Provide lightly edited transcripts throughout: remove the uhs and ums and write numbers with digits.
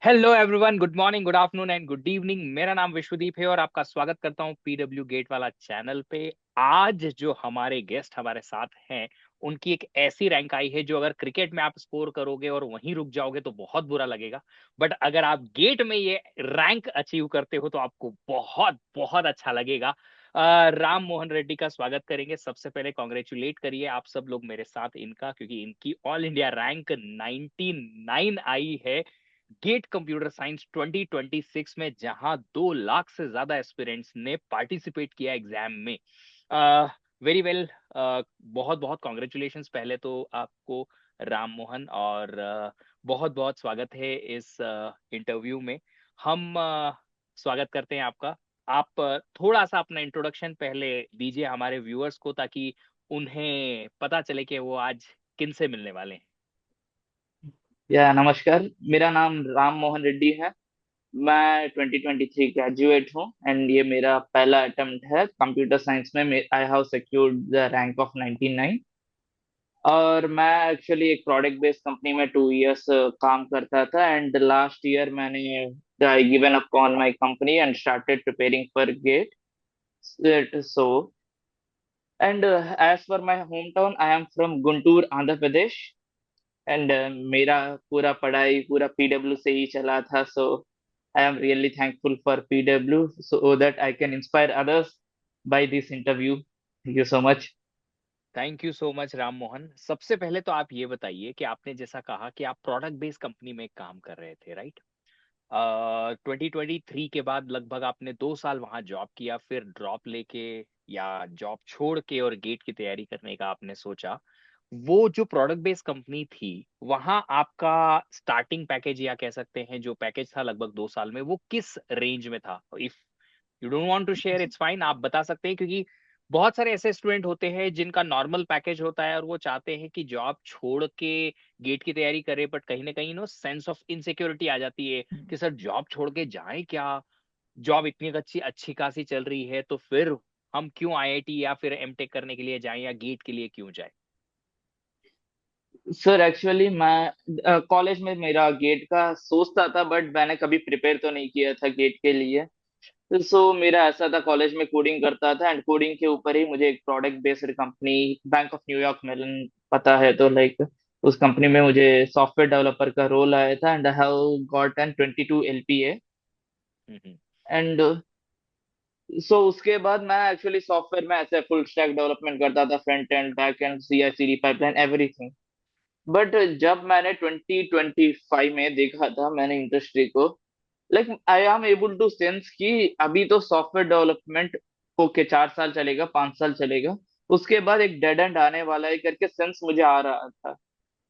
Hello everyone, good morning, good afternoon and good evening. मेरा नाम विश्वदीप है और आपका स्वागत करता हूं पीडब्ल्यू गेट वाला चैनल पे। आज जो हमारे गेस्ट हमारे साथ हैं, उनकी एक ऐसी रैंक आई है जो अगर क्रिकेट में आप स्कोर करोगे और वहीं रुक जाओगे तो बहुत बुरा लगेगा। बट अगर आप गेट में ये रैंक अचीव करते हो तो आपको बहुत बहुत अच्छा लगेगा। राम मोहन रेड्डी का स्वागत करेंगे। सबसे पहले कॉन्ग्रेचुलेट करिए आप सब लोग मेरे साथ इनका, क्योंकि इनकी ऑल इंडिया रैंक 99 आई है गेट कंप्यूटर साइंस 2026 में, जहां 2 लाख से ज्यादा एस्पिरेंट्स ने पार्टिसिपेट किया एग्जाम में। वेरी वेल, बहुत बहुत कॉन्ग्रेचुलेशंस पहले तो आपको राम मोहन, और बहुत बहुत स्वागत है इस इंटरव्यू में। हम स्वागत करते हैं आपका। आप थोड़ा सा अपना इंट्रोडक्शन पहले दीजिए हमारे व्यूअर्स को, ताकि उन्हें पता चले कि वो आज किन से मिलने वाले हैं। या नमस्कार। मेरा नाम राम मोहन रेड्डी है। मैं 2023 ग्रेजुएट हूँ एंड ये मेरा पहला अटेम्प्ट है कंप्यूटर साइंस में। I have secured the rank of 99। और मैं एक्चुअली एक प्रोडक्ट बेस्ड कंपनी में 2 इयर्स काम करता था एंड लास्ट ईयर मैंने I given up on my company and started preparing for GATE. So and as for my home town, I am from Guntur, Andhra Pradesh. And मेरा पूरा पढ़ाई पूरा पीडब्ल्यू से ही चला था। So I am really thankful for PW so that I can inspire others by this interview. Thank you so much. Thank you so much Ram Mohan. सबसे पहले तो आप ये बताइए कि आपने जैसा कहा कि आप प्रोडक्ट बेस्ड कंपनी में काम कर रहे थे, राइट? 2023 के बाद लगभग आपने 2 साल वहां जॉब किया, फिर ड्रॉप लेके या जॉब छोड़ के और गेट की तैयारी करने का आपने सोचा। वो जो प्रोडक्ट बेस्ड कंपनी थी, वहां आपका स्टार्टिंग पैकेज या कह सकते हैं जो पैकेज था लगभग 2 साल में, वो किस रेंज में था? If you don't want to share, it's fine, आप बता सकते हैं, क्योंकि बहुत सारे ऐसे स्टूडेंट होते हैं जिनका नॉर्मल पैकेज होता है और वो चाहते हैं कि जॉब छोड़ के गेट की तैयारी करें, बट कहीं ना कहीं नो सेंस ऑफ इनसिक्योरिटी आ जाती है कि सर जॉब छोड़ के जाएं क्या? जॉब इतनी अच्छी अच्छी खासी चल रही है, तो फिर हम क्यों आईआईटी या फिर एमटेक करने के लिए जाएं या गेट के लिए क्यों जाएं? सर एक्चुअली मैं कॉलेज में मेरा गेट का सोचता था बट मैंने कभी प्रिपेयर तो नहीं किया था गेट के लिए। सो मेरा ऐसा था, कॉलेज में कोडिंग करता था एंड कोडिंग के ऊपर ही मुझे एक product based company bank of New York Mellon पता है तो लाइक उस कंपनी में मुझे सॉफ्टवेयर डेवलपर का रोल आया था and I have got an 22 LPA। Hmm. And so उसके बाद मैं एक्चुअली सॉफ्टवेयर में ऐसे फुल स्टैक डेवलपमेंट करता था, front end back end CI/CD pipeline everything. But जब मैंने 2025 में देखा था मैंने इंडस्ट्री को, like I am able to sense कि अभी तो सॉफ्टवेयर डेवलपमेंट ओके 4 साल चलेगा, 5 साल चलेगा, उसके बाद एक डेड एंड आने वाला है करके सेंस मुझे आ रहा था।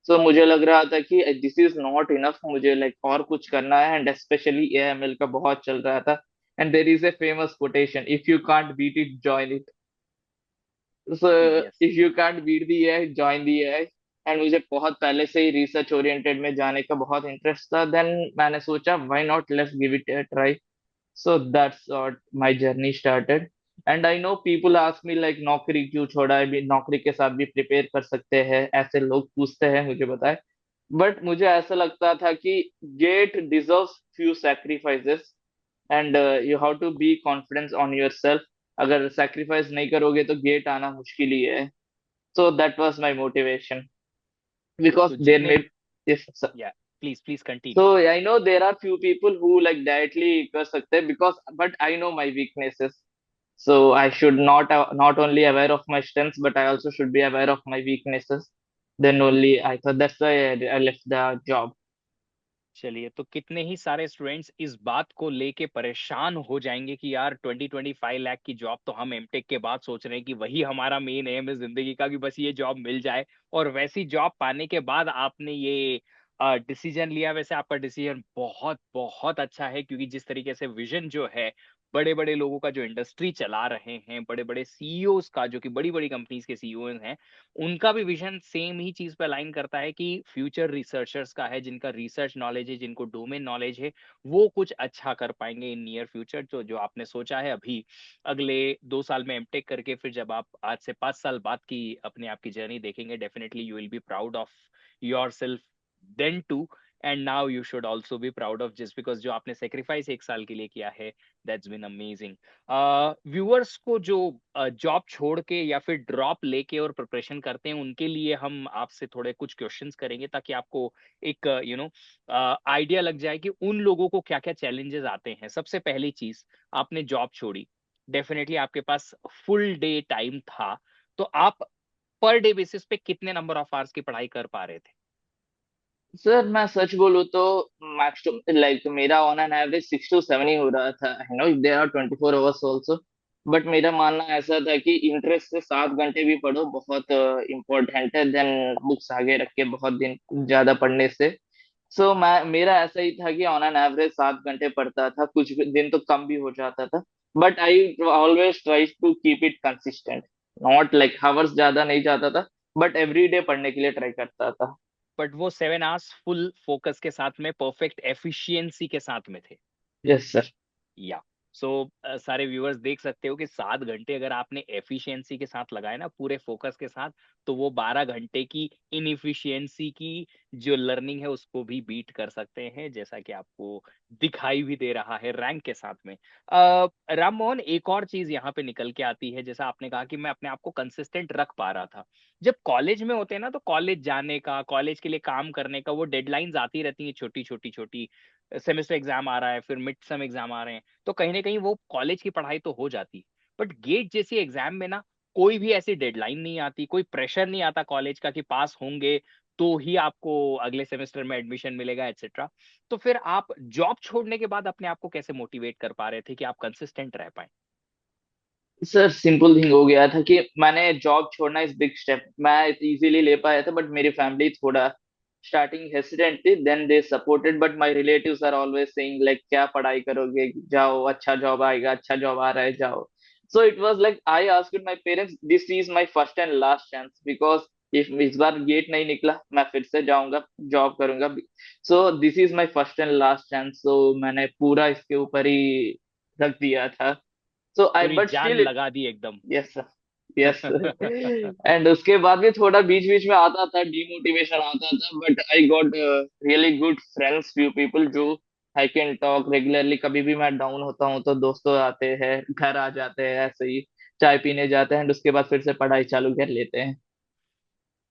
सो मुझे लग रहा था कि दिस इज नॉट इनफ, मुझे लाइक और कुछ करना है एंड स्पेशली AML का बहुत चल रहा था। And there is a famous quotation, if you can't beat it join it. So yes. If you can't beat the AI join the AI। And मुझे बहुत पहले से ही रिसर्च ओरिएंटेड में जाने का बहुत इंटरेस्ट था। देन मैंने सोचा why not, let's give it a try. So that's what my journey started. And I know people ask me like नौकरी क्यों छोड़ा है, भी नौकरी के साथ भी प्रिपेयर कर सकते हैं, ऐसे लोग पूछते हैं मुझे, बताए। बट मुझे ऐसा लगता था कि GATE deserves few sacrifices and you have to be confidence on your self. अगर सैक्रिफाइस नहीं करोगे तो गेट आना मुश्किल ही है। So that was my motivation because तो देर जितने, में, या please please so continue. I know there are few people who like directly कर सकते हैं because but I know my weaknesses. So I should not only aware of my strengths but I also should be aware of my weaknesses. Then only I thought that's why I left the job. चलिए, तो कितने ही सारे students इस बात को लेके परेशान हो जाएंगे कि यार 20-25 लाख की जॉब तो हम एमटेक के बाद सोच रहे हैं कि वही हमारा मेन एम है जिंदगी का, कि बस ये जॉब मिल जाए। और वैसी जॉब पाने के बाद आपने ये डिसीजन लिया। वैसे आपका डिसीजन बहुत बहुत अच्छा है, क्योंकि जिस तरीके से विजन जो है बड़े बड़े लोगों का जो इंडस्ट्री चला रहे हैं, बड़े बड़े सीईओज का, जो कि बड़ी बड़ी कंपनीज के सीईओ हैं, उनका भी विजन सेम ही चीज पे अलाइन करता है कि फ्यूचर रिसर्चर्स का है, जिनका रिसर्च नॉलेज है, जिनको डोमेन नॉलेज है, वो कुछ अच्छा कर पाएंगे इन नियर फ्यूचर। तो जो आपने सोचा है अभी अगले 2 साल में एमटेक करके, फिर जब आप आज से 5 साल बाद की अपने आप की जर्नी देखेंगे, definitely you will be proud of your self then too. And now you should also be proud of, just because जो आपने सेक्रीफाइस 1 साल के लिए किया है, दैट्स बीन अमेजिंग। व्यूअर्स को जो जॉब छोड़ के या फिर ड्रॉप लेके और प्रिपरेशन करते हैं, उनके लिए हम आपसे थोड़े कुछ क्वेश्चंस करेंगे, ताकि आपको एक आइडिया लग जाए कि उन लोगों को क्या क्या चैलेंजेस आते हैं। सबसे पहली चीज, आपने जॉब छोड़ी, डेफिनेटली आपके पास फुल डे टाइम था, तो आप पर डे बेसिस पे कितने नंबर ऑफ आवर्स की पढ़ाई कर पा रहे थे? सर मैं सच बोलूँ तो मैक्स टू लाइक मेरा ऑन एन एवरेज 6 to 7 ही हो रहा था। I know there are 24 hours also, but मेरा मानना ऐसा था कि इंटरेस्ट से 7 घंटे भी पढ़ो बहुत इम्पोर्टेंट है देन बुक्स आगे रख के बहुत दिन ज्यादा पढ़ने से। सो मैं मेरा ऐसा ही था कि ऑन एन एवरेज 7 घंटे पढ़ता था, कुछ दिन तो कम भी हो जाता था, but I always try to keep it consistent. Not like hours ज्यादा नहीं जाता था, बट एवरी डे पढ़ने के लिए ट्राई करता था। बट वो 7 आवर्स फुल फोकस के साथ में, परफेक्ट एफिशिएंसी के साथ में थे। Yes sir. या सो सारे व्यूअर्स देख सकते हो कि 7 घंटे अगर आपने एफिशिएंसी के साथ लगाए ना, पूरे फोकस के साथ, तो वो 12 घंटे की इनएफिशिएंसी की जो लर्निंग है उसको भी बीट कर सकते हैं, जैसा कि आपको दिखाई भी दे रहा है रैंक के साथ में। राम मोहन, एक और चीज यहाँ पे निकल के आती है, जैसा आपने कहा कि मैं अपने आप को कंसिस्टेंट रख पा रहा था। जब कॉलेज में होते हैं ना, तो कॉलेज जाने का, कॉलेज के लिए काम करने का, वो डेडलाइंस आती रहती है, छोटी छोटी छोटी। सेमेस्टर एग्जाम आ रहा है, फिर मिड सम एग्जाम आ रहे हैं, तो कहीं ना कहीं वो कॉलेज की पढ़ाई तो हो जाती है। बट गेट जैसी एग्जाम में ना, कोई भी ऐसी डेडलाइन नहीं आती, कोई प्रेशर नहीं आता कॉलेज का कि पास होंगे तो ही आपको अगले सेमेस्टर में एडमिशन मिलेगा, एक्सेट्रा। तो फिर आप जॉब छोड़ने के बाद अपने आप को कैसे मोटिवेट कर पा रहे थे कि आप कंसिस्टेंट रह पाए? सर सिंपल थिंग हो गया था कि मैंने जॉब छोड़ना इस बिग स्टेप मैं इजीली ले पाया था, बट मेरी फैमिली थोड़ा स्टार्टिंग हेसिडेंट थी, then they supported, but my relatives are always saying like क्या पढ़ाई करोगे, जाओ अच्छा जॉब आएगा, अच्छा जॉब आ रहा है जाओ। So it was like I asked my parents this is my first and last chance, because if इस बार गेट नहीं निकला मैं फिर से जाऊंगा जॉब करूंगा। So this is my first and last chance, so मैंने पूरा इसके ऊपर ही रख दिया था। सो आई पूरी बट जान स्टिल लगा दी एकदम। Yes sir. यस। एंड उसके बाद भी थोड़ा बीच बीच में आता था, डिमोटिवेशन आता था, but I got really good friends, few people जो आई कैन टॉक रेगुलरली। कभी भी मैं डाउन होता हूँ तो दोस्तों आते हैं, घर आ जाते हैं, ऐसे ही चाय पीने जाते हैं, एंड उसके बाद फिर से पढ़ाई चालू कर लेते हैं।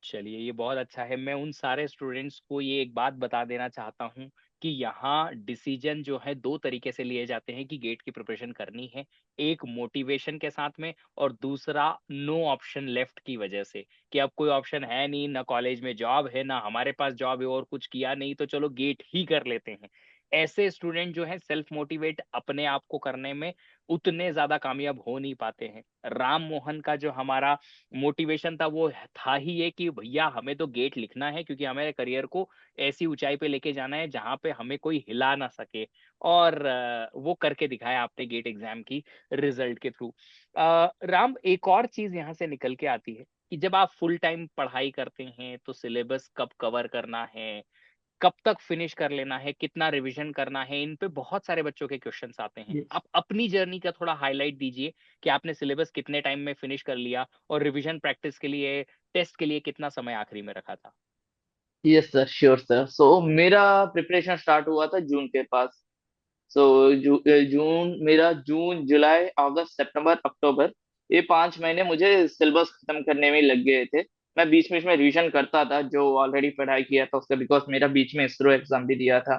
चलिए, ये बहुत अच्छा है। मैं उन सारे स्टूडेंट्स को ये एक बात बता देना चाहता हूँ कि यहाँ डिसीजन जो है 2 तरीके से लिए जाते हैं कि गेट की प्रिपरेशन करनी है। एक मोटिवेशन के साथ में, और दूसरा नो ऑप्शन लेफ्ट की वजह से, कि अब कोई ऑप्शन है नहीं, ना कॉलेज में जॉब है, ना हमारे पास जॉब है, और कुछ किया नहीं तो चलो गेट ही कर लेते हैं। ऐसे स्टूडेंट जो है सेल्फ मोटिवेट अपने आप को करने में उतने ज्यादा कामयाब हो नहीं पाते हैं। राम मोहन का जो हमारा मोटिवेशन था वो था ही ये कि भैया हमें तो गेट लिखना है, क्योंकि हमें करियर को ऐसी ऊंचाई पे लेके जाना है जहां पे हमें कोई हिला ना सके। और वो करके दिखाया आपने गेट एग्जाम की रिजल्ट के थ्रू। राम, एक और चीज यहाँ से निकल के आती है कि जब आप फुल टाइम पढ़ाई करते हैं तो सिलेबस कब कवर करना है, कब तक फिनिश कर लेना है, कितना रिवीजन करना है, इन पे बहुत सारे बच्चों के क्वेश्चंस आते हैं। आप अपनी जर्नी का थोड़ा हाईलाइट दीजिए कि आपने सिलेबस कितने टाइम में फिनिश कर लिया, और रिवीजन प्रैक्टिस के लिए, टेस्ट के लिए कितना समय आखिरी में रखा था? Yes sir, sure sir. So मेरा प्रिपरेशन स्टार्ट हुआ था जून के पास। सो जून मेरा जून जुलाई अगस्त सितंबर अक्टूबर, ये 5 महीने मुझे सिलेबस खत्म करने में लग गए थे। मैं बीच बीच में रिवीजन करता था जो ऑलरेडी पढ़ाई किया था उसका, बिकॉज मेरा बीच में इसरो एग्जाम भी दिया था,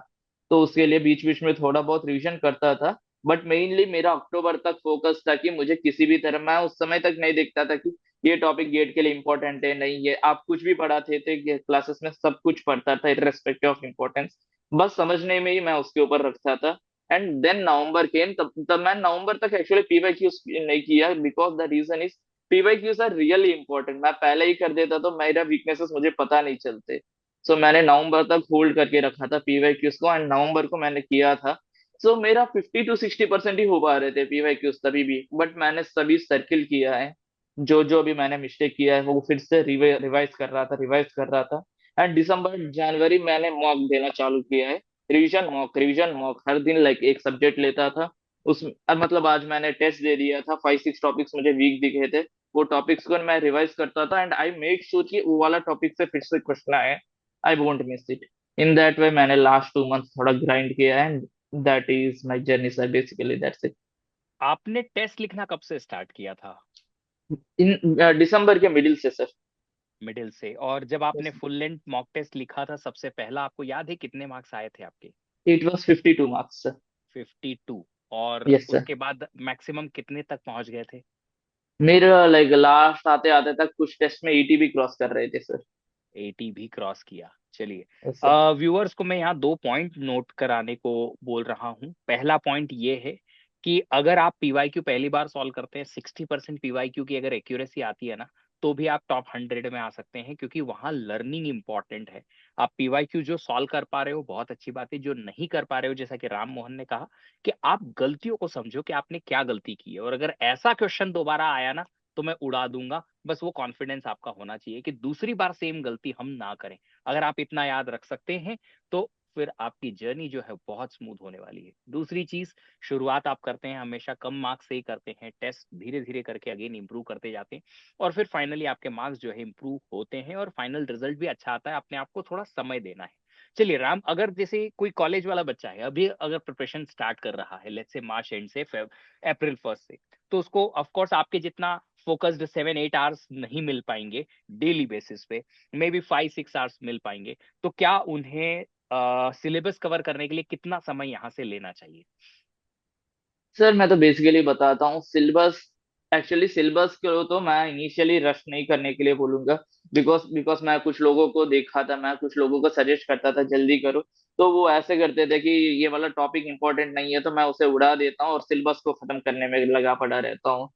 तो उसके लिए बीच बीच में थोड़ा बहुत रिवीजन करता था। बट मेइनली मेरा अक्टूबर तक फोकस था कि मुझे किसी भी तरह, मैं उस समय तक नहीं देखता था कि ये टॉपिक गेट के लिए इंपॉर्टेंट है नहीं, ये आप कुछ भी पढ़ाते थे क्लासेस में सब कुछ पढ़ता था इररेस्पेक्टिव ऑफ इम्पोर्टेंस, बस समझने में ही मैं उसके ऊपर रखता था। एंड देन नवंबर केम, तब तब मैं नवंबर तक एक्चुअली पीवाईक्यूज नहीं किया, because the reason is PYQs are really important. मैं पहले ही कर देता तो मेरा वीकनेसेस मुझे पता नहीं चलते। सो मैंने नवंबर तक होल्ड करके रखा था पीवाईक्यूज को, एंड नवंबर को मैंने किया था। सो मेरा 50 to 60% ही हो पा रहे थे पीवाईक्यूज तभी भी, बट मैंने सभी सर्किल किया है। जो जो भी मैंने मिस्टेक किया है वो फिर से रिवाइज कर रहा था, रिवाइज कर रहा था। एंड दिसंबर जनवरी मैंने मॉक देना चालू किया है। रिवीजन मॉक हर दिन, लाइक एक सब्जेक्ट लेता था उस, मतलब आज मैंने टेस्ट दे दिया था, 5 6 टॉपिक्स मुझे वीक दिखे थे, वो टॉपिक्स को मैं रिवाइज करता था, एंड आई मेक श्योर कि वो वाला टॉपिक से फिर से क्वेश्चन आए, I won't miss it. In that way मैंने लास्ट 2 मंथ थोड़ा ग्राइंड किया, and that is my journey sir, basically that's it. आपने टेस्ट लिखना कब से स्टार्ट किया था? इन दिसंबर के मिडिल से सर। मिडिल से। और जब आपने फुल लेंथ मॉक टेस्ट लिखा था सबसे पहला, आपको याद है कितने मार्क्स आए थे आपके? It was 52 marks sir. 52। और यस सर। उसके बाद मैक्सिमम कितने तक पहुंच गए थे? मेरा लाइक लास्ट आते आते तक कुछ टेस्ट में 80 भी क्रॉस कर रहे थे सर। 80 भी क्रॉस किया। चलिए, यस सर। व्यूअर्स को मैं यहाँ दो पॉइंट नोट कराने को बोल रहा हूँ। पहला पॉइंट ये है कि अगर आप पीवाईक्यू पहली बार सॉल्व करते हैं, 60% पीवाईक्यू की अगर एक्यूरेसी आती है ना, तो भी आप टॉप 100 में आ सकते हैं, क्योंकि वहां लर्निंग इंपॉर्टेंट है। आप पीवाईक्यू जो सॉल्व कर पा रहे हो बहुत अच्छी बात है, जो नहीं कर पा रहे हो, जैसा कि राम मोहन ने कहा, कि आप गलतियों को समझो कि आपने क्या गलती की है, और अगर ऐसा क्वेश्चन दोबारा आया ना तो मैं उड़ा दूंगा। बस वो कॉन्फिडेंस आपका होना चाहिए कि दूसरी बार सेम गलती हम ना करें। अगर आप इतना याद रख सकते हैं तो फिर आपकी जर्नी जो है बहुत स्मूथ होने वाली है। दूसरी चीज, शुरुआत आप करते हैं हमेशा कम मार्क्स से ही करते हैं, टेस्ट धीरे धीरे करके अगेन इंप्रूव करते जाते हैं, और फिर फाइनली आपके मार्क्स जो है इंप्रूव होते हैं और फाइनल रिजल्ट भी अच्छा आता है। अपने आप को थोड़ा समय देना है। चलिए राम, अगर जैसे कोई कॉलेज वाला बच्चा है, अभी अगर प्रिपरेशन स्टार्ट कर रहा है, लेट्स से मार्च एंड से अप्रैल फर्स्ट से, तो उसको ऑफ कोर्स आपके जितना फोकस्ड 7-8 आवर्स नहीं मिल पाएंगे डेली बेसिस पे, मे बी 5-6 आवर्स मिल पाएंगे। तो क्या उन्हें सिलेबस कवर करने के लिए कितना समय यहाँ से लेना चाहिए? सर मैं तो बेसिकली बताता हूँ सिलेबस। एक्चुअली सिलेबस को तो मैं इनिशियली रश नहीं करने के लिए बोलूंगा, बिकॉज बिकॉज मैं कुछ लोगों को देखा था, मैं कुछ लोगों को सजेस्ट करता था जल्दी करो, तो वो ऐसे करते थे कि ये वाला टॉपिक इंपॉर्टेंट नहीं है तो मैं उसे उड़ा देता हूँ और सिलेबस को खत्म करने में लगा पड़ा रहता हूँ।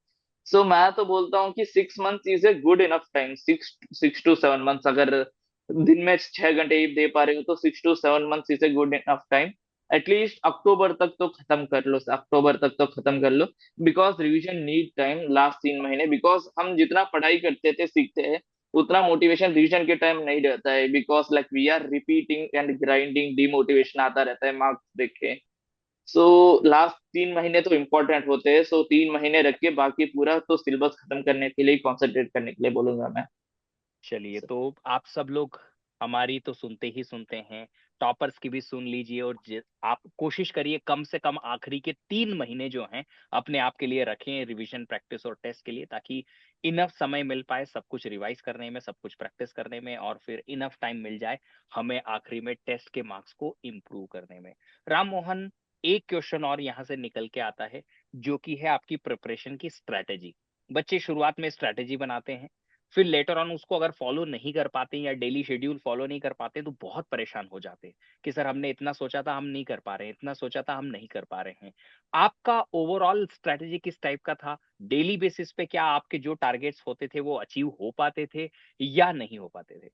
सो मैं तो बोलता हूँ कि 6 month is a good enough time. 6 to 7 months, अगर दिन में 6 घंटे ही दे पा रहे हो तो 6 to 7 months is a good enough time. At least अक्टूबर तक तो खत्म कर लो, अक्टूबर तक तो खत्म कर लो। Because revision need time last 3 महीने, बिकॉज हम जितना पढ़ाई करते थे सीखते हैं उतना मोटिवेशन रिवीजन के टाइम नहीं रहता है, because like we are repeating and grinding, demotivation आता रहता है मार्क्स देख के। सो लास्ट 3 महीने तो इम्पोर्टेंट होते हैं, सो 3 महीने रख के बाकी पूरा तो सिलेबस खत्म करने के लिए कॉन्सेंट्रेट करने के लिए बोलूंगा मैं। चलिए, तो आप सब लोग हमारी तो सुनते ही सुनते हैं, टॉपर्स की भी सुन लीजिए, और आप कोशिश करिए कम से कम आखिरी के 3 महीने जो हैं अपने आप के लिए रखें रिवीजन, प्रैक्टिस और टेस्ट के लिए, ताकि इनफ समय मिल पाए सब कुछ रिवाइज करने में, सब कुछ प्रैक्टिस करने में, और फिर इनफ टाइम मिल जाए हमें आखिरी में टेस्ट के मार्क्स को इम्प्रूव करने में। राम मोहन, एक क्वेश्चन और यहाँ से निकल के आता है, जो कि है आपकी प्रिपरेशन की स्ट्रैटेजी। बच्चे शुरुआत में स्ट्रैटेजी बनाते हैं, फिर लेटर ऑन उसको अगर फॉलो नहीं कर पाते या डेली शेड्यूल फॉलो नहीं कर पाते तो बहुत परेशान हो जाते हैं कि सर हमने इतना सोचा था हम नहीं कर पा रहे हैं, इतना सोचा था हम नहीं कर पा रहे हैं। आपका ओवरऑल स्ट्रेटेजी किस टाइप का था? डेली बेसिस पे क्या आपके जो टारगेट्स होते थे वो अचीव हो पाते थे या नहीं हो पाते थे?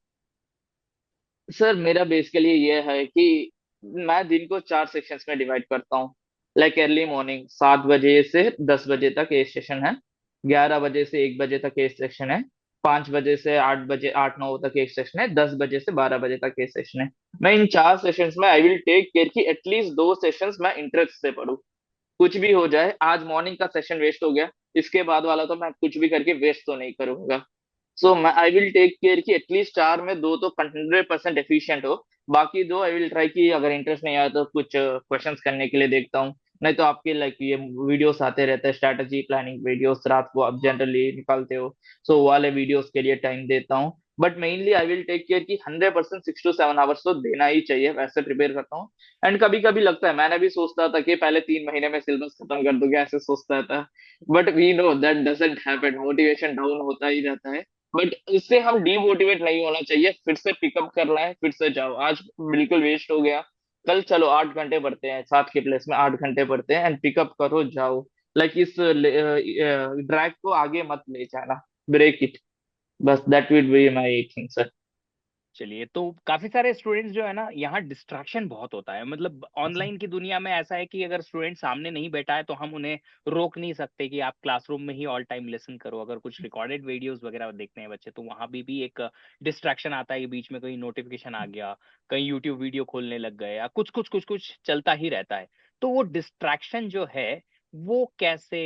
सर मेरा बेसिकली ये है कि मैं दिन को 4 सेक्शंस में डिवाइड करता हूँ। लाइक अर्ली मॉर्निंग 7 बजे से 10 बजे तक एक सेशन है, 11 बजे से 1 बजे तक एक सेक्शन है, 5 बजे से 8 बजे 8-9 तक एक सेशन है, 10 बजे से 12 बजे तक एक सेशन है। मैं इन 4 सेशंस में आई विल टेक केयर कि एटलीस्ट 2 सेशंस मैं इंटरेस्ट से पढूं। कुछ भी हो जाए, आज मॉर्निंग का सेशन वेस्ट हो गया, इसके बाद वाला तो मैं कुछ भी करके वेस्ट तो नहीं करूंगा। सो मैं आई विल टेक केयर कि एटलीस्ट 4 में 2 तो 100% एफिशिएंट हो। बाकी दो आई विल ट्राई कि अगर इंटरेस्ट नहीं आया तो कुछ क्वेश्चंस करने के लिए देखता हूँ। नहीं तो आपके लाइक ये वीडियोस आते रहते हैं, स्ट्रैटेजी प्लानिंग वीडियोस, रात को आप जनरली निकालते हो, सो वो वाले वीडियोस के लिए टाइम देता हूँ। But mainly I will take care कि 100% 6 to 7 आवर्स तो देना ही चाहिए, वैसे प्रिपेयर करता हूँ। एंड कभी कभी लगता है, मैंने भी सोचता था कि पहले 3 महीने में सिलेबस खत्म कर दूंगा, ऐसे सोचता था। But we know that doesn't happen, motivation down होता ही जाता है। बट इससे हम डीमोटिवेट नहीं होना चाहिए, फिर से पिकअप करना है, फिर से जाओ। आज बिल्कुल वेस्ट हो गया, कल चलो 8 घंटे पढ़ते हैं, 7 के प्लेस में 8 घंटे पढ़ते हैं, एंड पिकअप करो, जाओ। लाइक इस ड्रैग को आगे मत ले जाना, ब्रेक इट। बस that will be my thing sir. चलिए, तो काफी सारे स्टूडेंट्स जो है ना, यहाँ डिस्ट्रैक्शन बहुत होता है। मतलब ऑनलाइन की दुनिया में ऐसा है कि अगर स्टूडेंट सामने नहीं बैठा है तो हम उन्हें रोक नहीं सकते कि आप क्लासरूम में ही ऑल टाइम लिसन करो। अगर कुछ रिकॉर्डेड वीडियोस वगैरह देखते हैं बच्चे तो वहां भी एक डिस्ट्रैक्शन आता है कि बीच में कहीं नोटिफिकेशन आ गया, कहीं यूट्यूब वीडियो खोलने लग गए, या कुछ कुछ कुछ कुछ चलता ही रहता है। तो वो डिस्ट्रैक्शन जो है वो कैसे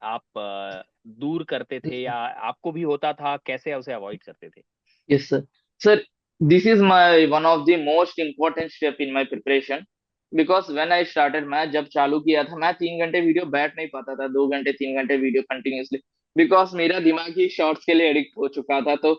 आप दूर करते थे, या आपको भी होता था, कैसे उसे अवॉइड करते थे? Yes sir. Sir This is my one of the most important step in my preparation because when I started, मैं जब चालू किया था मैं 3 घंटे वीडियो बैठ नहीं पाता था, 2 घंटे 3 घंटे वीडियो कंटिन्यूअसली, बिकॉज मेरा दिमाग ही शॉर्ट्स के लिए एडिक्ट हो चुका था। तो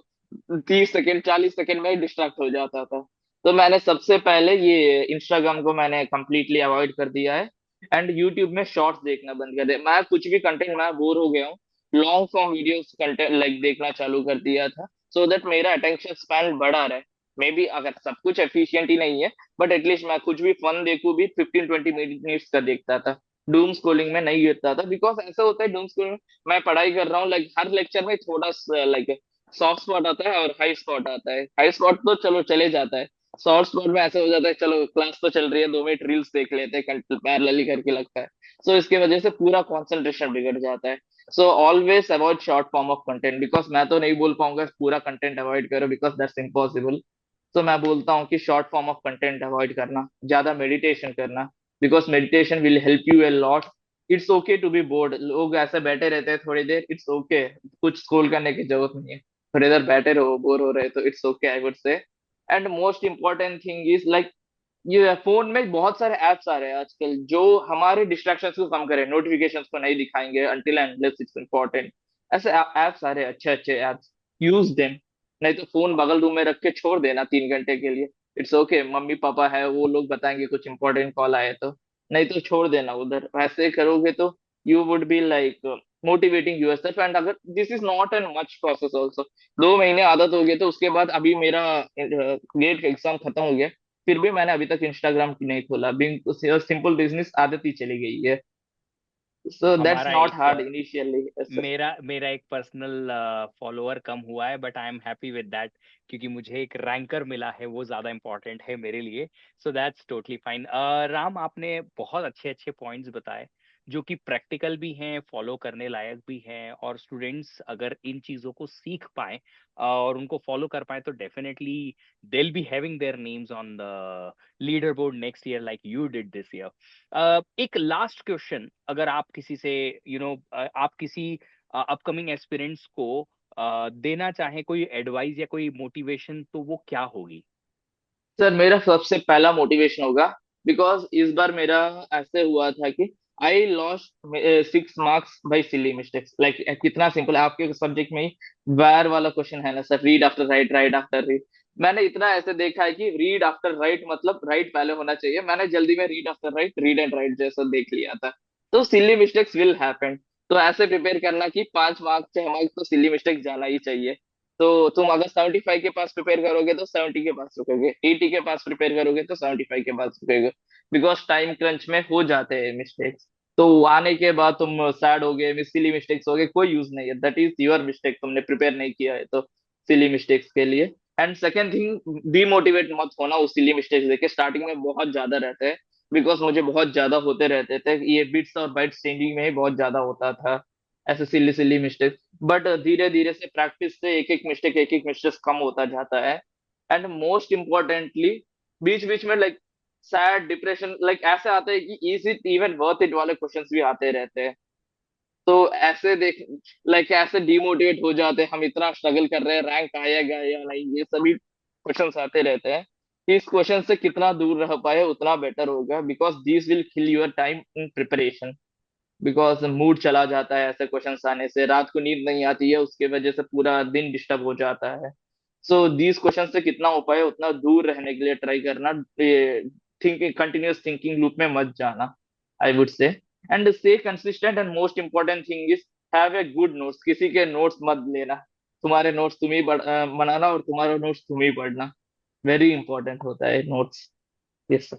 30 सेकंड 40 सेकंड में डिस्ट्रैक्ट हो जाता था। तो मैंने सबसे पहले ये इंस्टाग्राम को मैंने कंप्लीटली अवॉइड कर दिया है एंड यूट्यूब में शॉर्ट्स देखना बंद कर दिया। मैं कुछ भी कंटेंट, मैं बोर हो गया हूँ, long form videos content like देखना चालू कर दिया था, सो दैट मेरा अटेंशन स्पैन बढ़ा रहे। मे बी अगर सब कुछ एफिशिएंट ही नहीं है, बट एटलीस्ट मैं कुछ भी फन देखूं भी 15-20 मिनट्स का देखता था। डूम स्क्रॉलिंग में नहीं गिरता था, बिकॉज ऐसा होता है डूम स्क्रॉलिंग, मैं पढ़ाई कर रहा हूँ, लाइक हर लेक्चर में थोड़ा लाइक सॉफ्ट स्पॉट आता है और हाई स्पॉट आता है। हाई स्पॉट तो चलो चले जाता है, सॉफ्ट स्पॉट में ऐसा हो जाता है चलो क्लास तो चल रही है, 2 मिनट रील्स देख लेते हैं पैरेलली करके लगता है। सो इसकी वजह से पूरा कॉन्सेंट्रेशन बिगड़ जाता है। So always avoid short form of content, because मैं तो नहीं बोल पाऊंगा पूरा कंटेंट अवॉइड करो, बिकॉज दैट्स इम्पॉसिबल। तो मैं बोलता हूँ कि short form of content avoid करना, ज्यादा मेडिटेशन करना, because meditation will help you a lot. It's okay to be bored, लोग ऐसे बैठे रहते हैं थोड़ी देर, इट्स ओके, कुछ स्क्रॉल करने की जरूरत नहीं है, थोड़ी देर बैठे रहो, बोर हो रहे तो it's okay, I would say. And most important thing is like, ये फोन में बहुत सारे एप्स आ रहे हैं आजकल जो हमारे डिस्ट्रैक्शंस को कम करें, नोटिफिकेशंस को नहीं दिखाएंगे until and unless it's important. ऐसे एप्स आ रहे हैं, अच्छे अच्छे एप्स, यूज देम। नहीं तो फोन बगल रूम में रख के छोड़ देना 3 घंटे के लिए, इट्स ओके, मम्मी पापा है वो लोग बताएंगे कुछ इंपॉर्टेंट कॉल आए तो, नहीं तो छोड़ देना उधर। ऐसे करोगे तो you would be like motivating yourself. And अगर this is not an much process also, 2 महीने आदत हो गई तो उसके बाद, अभी मेरा गेट का एग्जाम खत्म हो गया, फिर भी मैंने अभी तक इंस्टाग्राम नहीं खोला, बिंग सिंपल बिजनेस आदत ही चली गई है। सो दैट्स हमारा नॉट एक हार्ड इनिशियली। मेरा मेरा एक पर्सनल फॉलोअर कम हुआ है, but I am happy with that, क्योंकि मुझे एक रैंकर मिला है, वो ज्यादा इंपॉर्टेंट है मेरे लिए। So that's totally fine. Ram, आपने बहुत अच्छे अच्छे पॉइंट्स बताए जो कि प्रैक्टिकल भी हैं, फॉलो करने लायक भी हैं, और स्टूडेंट्स अगर इन चीजों को सीख पाए और उनको फॉलो कर पाए तो definitely they will be having their names on the leader board next year like you did this year. एक लास्ट क्वेश्चन, अगर आप किसी से आप किसी अपकमिंग एस्पिरेंट्स को देना चाहें कोई एडवाइस या कोई मोटिवेशन, तो वो क्या होगी? सर मेरा सबसे पहला मोटिवेशन होगा, बिकॉज इस बार मेरा ऐसे हुआ था कि I lost 6 marks by silly mistakes. Like कितना सिंपल है, आपके सब्जेक्ट में ही वायर वाला क्वेश्चन है ना sir, read after right, right after read. मैंने इतना ऐसे देखा है कि रीड आफ्टर राइट मतलब राइट पहले होना चाहिए, मैंने जल्दी में read after right, read and right जैसा देख लिया था। तो सिली मिस्टेक्स विल हैपन। तो ऐसे प्रिपेयर करना कि 5 मार्क्स 6 मार्क्स तो सिली मिस्टेक जाना ही चाहिए। तो तुम अगर 75 के पास प्रिपेयर करोगे तो 70 के पास रुकोगे, 80 के पास प्रिपेयर करोगे तो 75 के पास रुकोगे, बिकॉज टाइम क्रंच में हो जाते हैं मिस्टेक्स। तो आने के बाद तुम सैड हो गए, सिली मिस्टेक्स हो गए, कोई यूज नहीं है, दैट इज योर मिस्टेक, तुमने प्रिपेयर नहीं किया है तो सिली मिस्टेक्स के लिए। एंड सेकेंड थिंग, डीमोटिवेट मत होना उस सिली मिस्टेक्स देखे, स्टार्टिंग में बहुत ज्यादा रहते हैं, बिकॉज मुझे बहुत ज्यादा होते रहते थे, ये बिट्स और बाइट्स चेंजिंग में ही बहुत ज्यादा होता था ऐसे सिली सिली मिस्टेक्स। बट धीरे धीरे से प्रैक्टिस से एक एक मिस्टेक कम होता जाता है। एंड मोस्ट इम्पोर्टेंटली, बीच बीच में लाइक सैड डिप्रेशन लाइक ऐसे आते हैं कि is it even worth it वाले क्वेश्चंस भी आते रहते हैं। तो ऐसे देख, लाइक ऐसे डिमोटिवेट हो जाते हैं, हम इतना स्ट्रगल कर रहे हैं, रैंक आएगा या नहीं, ये सभी क्वेश्चंस आते रहते हैं। इस क्वेश्चन से कितना दूर रह पाए उतना बेटर होगा, because this will kill your time in preparation. Because mood चला जाता है ऐसे क्वेश्चंस आने से, रात को नींद नहीं आती है, उसके वजह से पूरा दिन डिस्टर्ब हो जाता है। सो दीज क्वेश्चन से कितना हो पाए उतना दूर रहने के लिए ट्राई करना, थिंकिंग कंटिन्यूअस थिंकिंग लूप में मत जाना, I would say. And stay consistent, and most important thing is have a good notes, किसी के नोट्स मत लेना, तुम्हारे नोट्स तुम ही बनाना और तुम्हारा नोट्स तुम ही पढ़ना, वेरी इंपॉर्टेंट होता है नोट्स। Yes sir.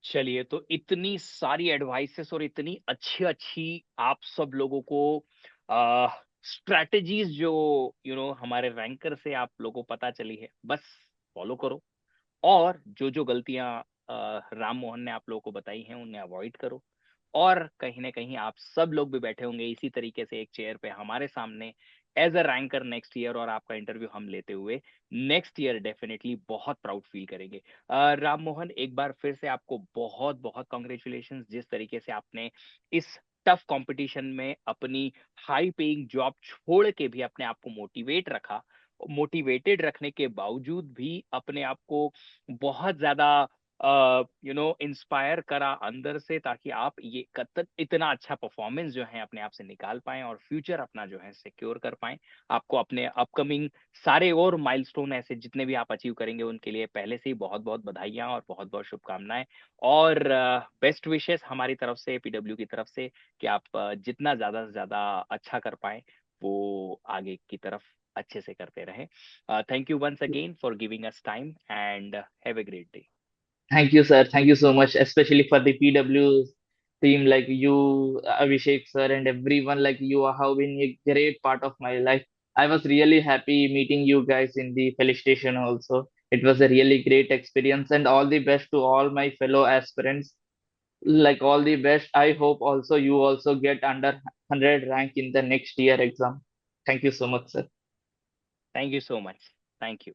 चलिए, तो इतनी सारी एडवाइसेस और इतनी अच्छी अच्छी आप सब लोगों को स्ट्रेटजीज जो हमारे रैंकर से आप लोगों को पता चली है, बस फॉलो करो। और जो जो गलतियां राम मोहन ने आप लोगों को बताई हैं उन्हें अवॉइड करो। और कहीं ना कहीं आप सब लोग भी बैठे होंगे इसी तरीके से एक चेयर पे हमारे सामने as a ranker next year, और आपका इंटरव्यू हम लेते हुए नेक्स्ट ईयर डेफिनेटली बहुत प्राउड फील करेंगे। राम मोहन, एक बार फिर से आपको बहुत बहुत कॉन्ग्रेचुलेशन, जिस तरीके से आपने इस टफ कंपटीशन में अपनी हाई पेइंग जॉब छोड़ के भी अपने आप को मोटिवेट रखा मोटिवेटेड रखने के बावजूद भी अपने आप को बहुत ज्यादा इंस्पायर करा अंदर से, ताकि आप ये इतना अच्छा परफॉर्मेंस जो है अपने आप से निकाल पाएं और फ्यूचर अपना जो है सिक्योर कर पाएं। आपको अपने अपकमिंग सारे और माइलस्टोन ऐसे जितने भी आप अचीव करेंगे उनके लिए पहले से ही बहुत बहुत बधाइयां और बहुत बहुत शुभकामनाएं। और बेस्ट विशेस हमारी तरफ से, पीडब्ल्यू की तरफ से, कि आप जितना ज्यादा से ज्यादा अच्छा कर पाए वो आगे की तरफ अच्छे से करते रहें। Thank you once again for giving us time and have a great day. Thank you, sir. Thank you so much, especially for the PW team, like you, Abhishek sir, and everyone. Like you have been a great part of my life. I was really happy meeting you guys in the felicitation also. It was a really great experience, and all the best to all my fellow aspirants. Like all the best. I hope also you also get under 100 rank in the next year exam. Thank you so much, sir. Thank you so much. Thank you.